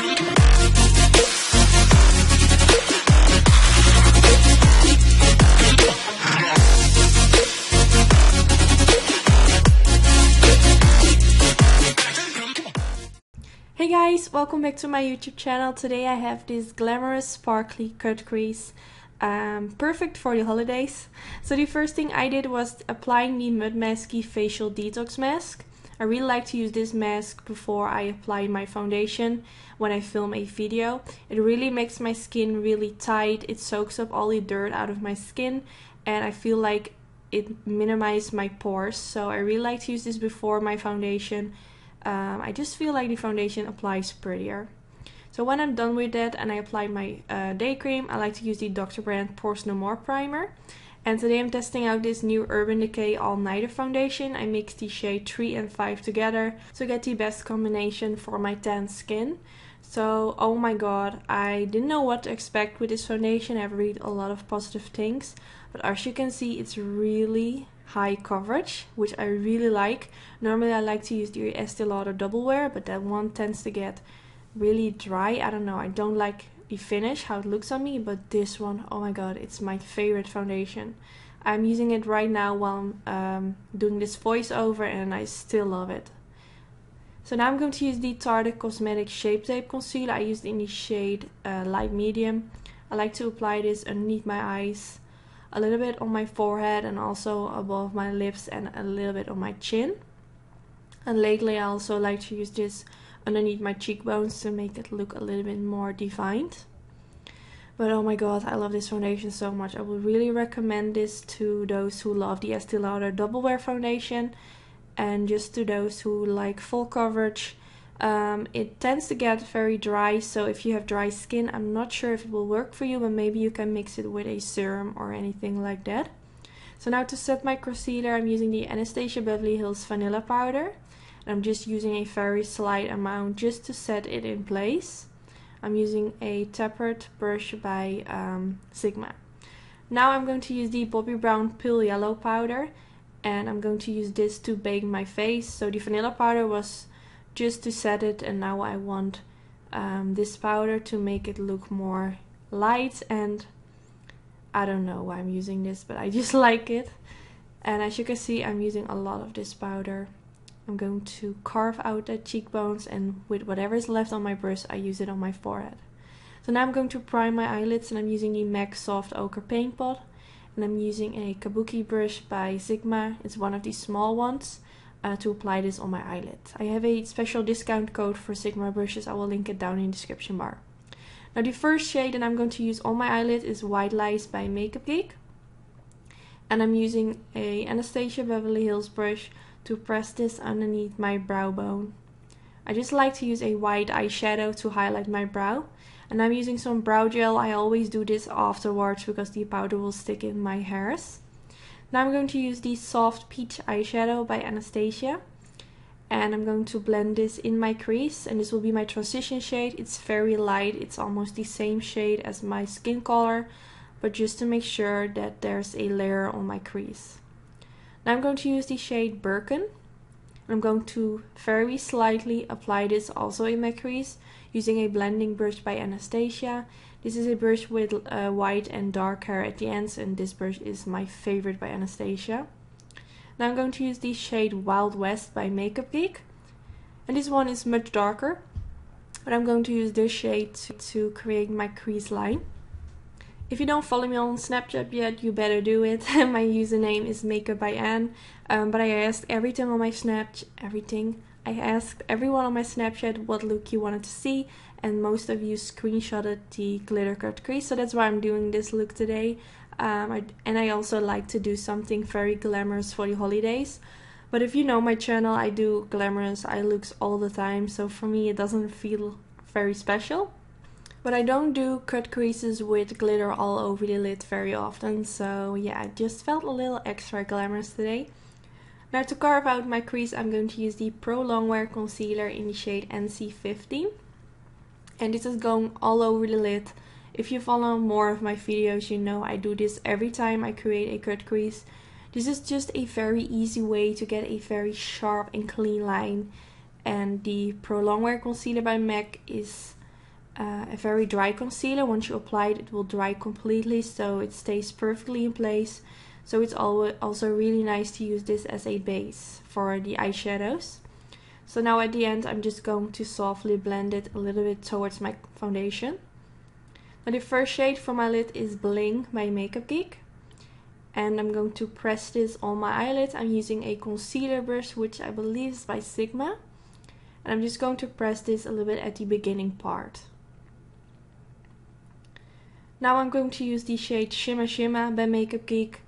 Hey guys, welcome back to my YouTube channel. Today I have this glamorous sparkly cut crease, perfect for the holidays. So the first thing I did was applying the Mudmasky Facial Detox mask. I really like to use this mask before I apply my foundation when I film a video. It really makes my skin really tight, it soaks up all the dirt out of my skin, and I feel like it minimizes my pores. So I really like to use this before my foundation. I just feel like the foundation applies prettier. So when I'm done with that and I apply my day cream, I like to use the Dr. Brandt Pores No More primer. And today I'm testing out this new Urban Decay All Nighter foundation. I mixed the shade 3 and 5 together to get the best combination for my tan skin. So, oh my god, I didn't know what to expect with this foundation. I've read a lot of positive things, but as you can see, it's really high coverage, which I really like. Normally I like to use the Estee Lauder Double Wear, but that one tends to get really dry. I don't know, I don't like the finish, how it looks on me, but this one, oh my god, it's my favorite foundation. I'm using it right now while I'm doing this voiceover and I still love it. So now I'm going to use the TarteCosmetics Shape Tape Concealer. I used in the shade light medium. I like to apply this underneath my eyes, a little bit on my forehead and also above my lips and a little bit on my chin. And lately I also like to use this underneath my cheekbones to make it look a little bit more defined. But oh my god, I love this foundation so much. I would really recommend this to those who love the Estee Lauder Double Wear foundation, and just to those who like full coverage. It tends to get very dry, so if you have dry skin, I'm not sure if it will work for you, but maybe you can mix it with a serum or anything like that. So now to set my concealer, I'm using the Anastasia Beverly Hills Vanilla Powder. And I'm just using a very slight amount just to set it in place. I'm using a tapered brush by Sigma. Now I'm going to use the Bobbi Brown Pale Yellow Powder, and I'm going to use this to bake my face. So the vanilla powder was just to set it, and now I want this powder to make it look more light, and I don't know why I'm using this, but I just like it. And as you can see, I'm using a lot of this powder. I'm going to carve out the cheekbones, and with whatever is left on my brush, I use it on my forehead. So now I'm going to prime my eyelids, and I'm using the MAC Soft Ochre Paint Pot, and I'm using a kabuki brush by Sigma. It's one of these small ones. To apply this on my eyelid. I have a special discount code for Sigma brushes. I will link it down in the description bar. Now the first shade that I'm going to use on my eyelid is White Lies by Makeup Geek. And I'm using a Anastasia Beverly Hills brush to press this underneath my brow bone. I just like to use a white eyeshadow to highlight my brow. And I'm using some brow gel. I always do this afterwards because the powder will stick in my hairs. Now I'm going to use the Soft Peach Eyeshadow by Anastasia, and I'm going to blend this in my crease, and this will be my transition shade. It's very light, it's almost the same shade as my skin color, but just to make sure that there's a layer on my crease. Now I'm going to use the shade Birkin. I'm going to very slightly apply this also in my crease using a blending brush by Anastasia. This is a brush with white and dark hair at the ends, and this brush is my favorite by Anastasia. Now I'm going to use the shade Wild West by Makeup Geek. And this one is much darker, but I'm going to use this shade to create my crease line. If you don't follow me on Snapchat yet, you better do it. My username is Makeup by Anne. But I asked everyone on my Snapchat what look you wanted to see, and most of you screenshotted the glitter cut crease, so that's why I'm doing this look today. And I also like to do something very glamorous for the holidays. But if you know my channel, I do glamorous eye looks all the time, so for me it doesn't feel very special. But I don't do cut creases with glitter all over the lid very often, so yeah, I just felt a little extra glamorous today. Now to carve out my crease, I'm going to use the Pro Longwear Concealer in the shade NC15. And this is going all over the lid. If you follow more of my videos, you know I do this every time I create a cut crease. This is just a very easy way to get a very sharp and clean line. And the Pro Longwear Concealer by MAC is a very dry concealer. Once you apply it, it will dry completely, so it stays perfectly in place. So it's also really nice to use this as a base for the eyeshadows. So now at the end, I'm just going to softly blend it a little bit towards my foundation. Now the first shade for my lid is Bling by Makeup Geek. And I'm going to press this on my eyelid. I'm using a concealer brush, which I believe is by Sigma. And I'm just going to press this a little bit at the beginning part. Now I'm going to use the shade Shimma by Makeup Geek.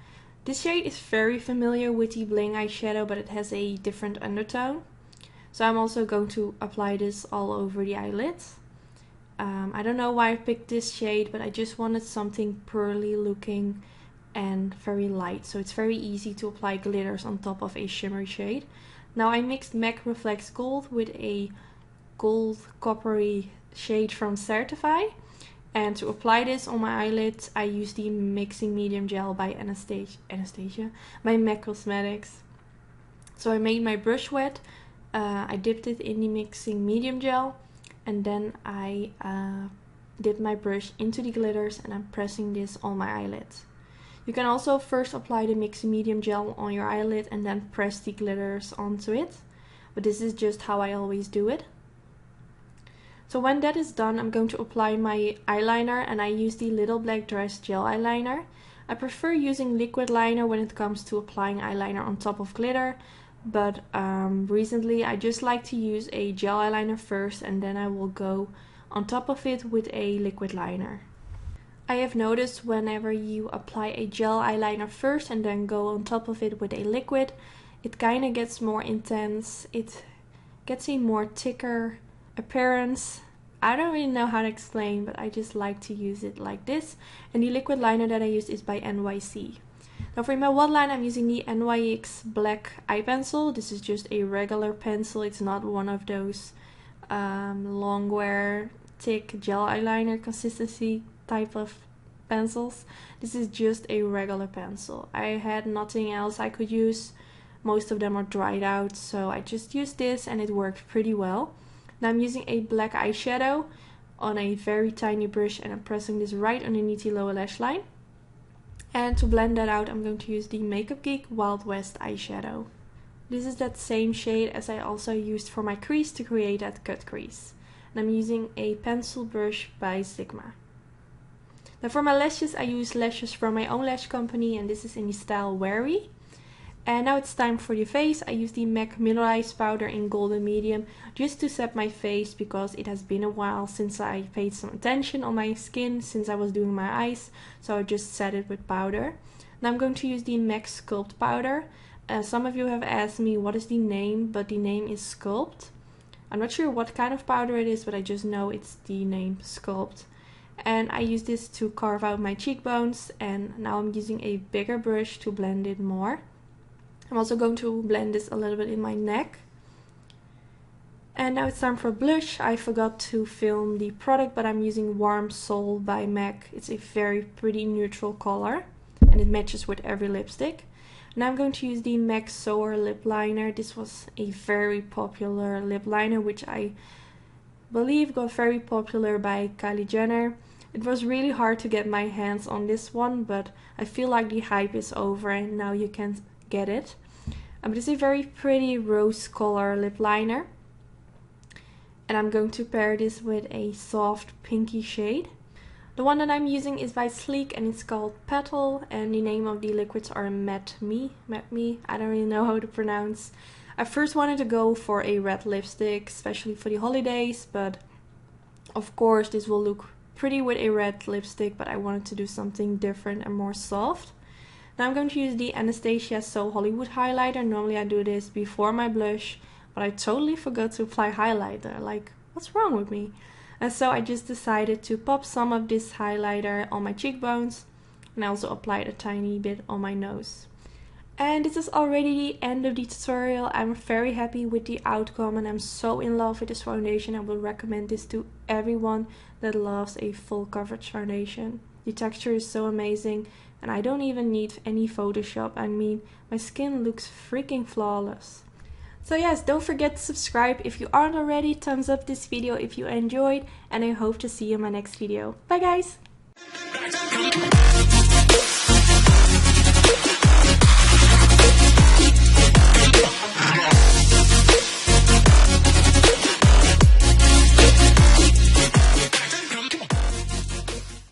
This shade is very familiar with the Bling eyeshadow, but it has a different undertone. So I'm also going to apply this all over the eyelids. I don't know why I picked this shade, but I just wanted something pearly looking and very light. So it's very easy to apply glitters on top of a shimmery shade. Now I mixed MAC Reflects Gold with a gold coppery shade from CERTIFEYE. And to apply this on my eyelids, I used the Mixing Medium Gel by by MACcosmetics. So I made my brush wet. I dipped it in the Mixing Medium Gel. And then I dip my brush into the glitters and I'm pressing this on my eyelids. You can also first apply the Mixing Medium Gel on your eyelid and then press the glitters onto it. But this is just how I always do it. So when that is done, I'm going to apply my eyeliner, and I use the Little Black Dress Gel Eyeliner. I prefer using liquid liner when it comes to applying eyeliner on top of glitter. But recently I just like to use a gel eyeliner first, and then I will go on top of it with a liquid liner. I have noticed whenever you apply a gel eyeliner first and then go on top of it with a liquid, it kind of gets more intense. It gets a more thicker appearance. I don't really know how to explain, but I just like to use it like this. And the liquid liner that I use is by NYC. Now for my waterline, I'm using the NYX Black Eye Pencil. This is just a regular pencil. It's not one of those long wear, thick gel eyeliner consistency type of pencils. This is just a regular pencil. I had nothing else I could use. Most of them are dried out, so I just used this and it worked pretty well. Now I'm using a black eyeshadow on a very tiny brush and I'm pressing this right underneath the lower lash line. And to blend that out, I'm going to use the Makeup Geek Wild West eyeshadow. This is that same shade as I also used for my crease to create that cut crease. And I'm using a pencil brush by Sigma. Now for my lashes, I use lashes from my own lash company, and this is in the style Wary. And now it's time for the face. I use the MAC Mineralize powder in golden medium just to set my face, because it has been a while since I paid some attention on my skin since I was doing my eyes. So I just set it with powder. Now I'm going to use the MAC Sculpt Powder. Some of you have asked me what is the name, but the name is Sculpt. I'm not sure what kind of powder it is, but I just know it's the name Sculpt. And I use this to carve out my cheekbones, and now I'm using a bigger brush to blend it more. I'm also going to blend this a little bit in my neck. And now it's time for blush. I forgot to film the product, but I'm using Warm Soul by MAC. It's a very pretty neutral color and it matches with every lipstick. Now I'm going to use the MAC Soar Lip Liner. This was a very popular lip liner, which I believe got very popular by Kylie Jenner. It was really hard to get my hands on this one, but I feel like the hype is over and now you can get it. But it's a very pretty rose color lip liner, and I'm going to pair this with a soft pinky shade. The one that I'm using is by Sleek and it's called Petal, and the name of the liquids are Matte Me. I don't really know how to pronounce. I first wanted to go for a red lipstick, especially for the holidays, but of course this will look pretty with a red lipstick, but I wanted to do something different and more soft. Now I'm going to use the Anastasia So Hollywood highlighter. Normally I do this before my blush, but I totally forgot to apply highlighter. Like, what's wrong with me? And so I just decided to pop some of this highlighter on my cheekbones, and I also applied a tiny bit on my nose. And this is already the end of the tutorial. I'm very happy with the outcome and I'm so in love with this foundation. I will recommend this to everyone that loves a full coverage foundation. The texture is so amazing and I don't even need any Photoshop. I mean, my skin looks freaking flawless. So yes, don't forget to subscribe if you aren't already, thumbs up this video if you enjoyed, and I hope to see you in my next video. Bye guys!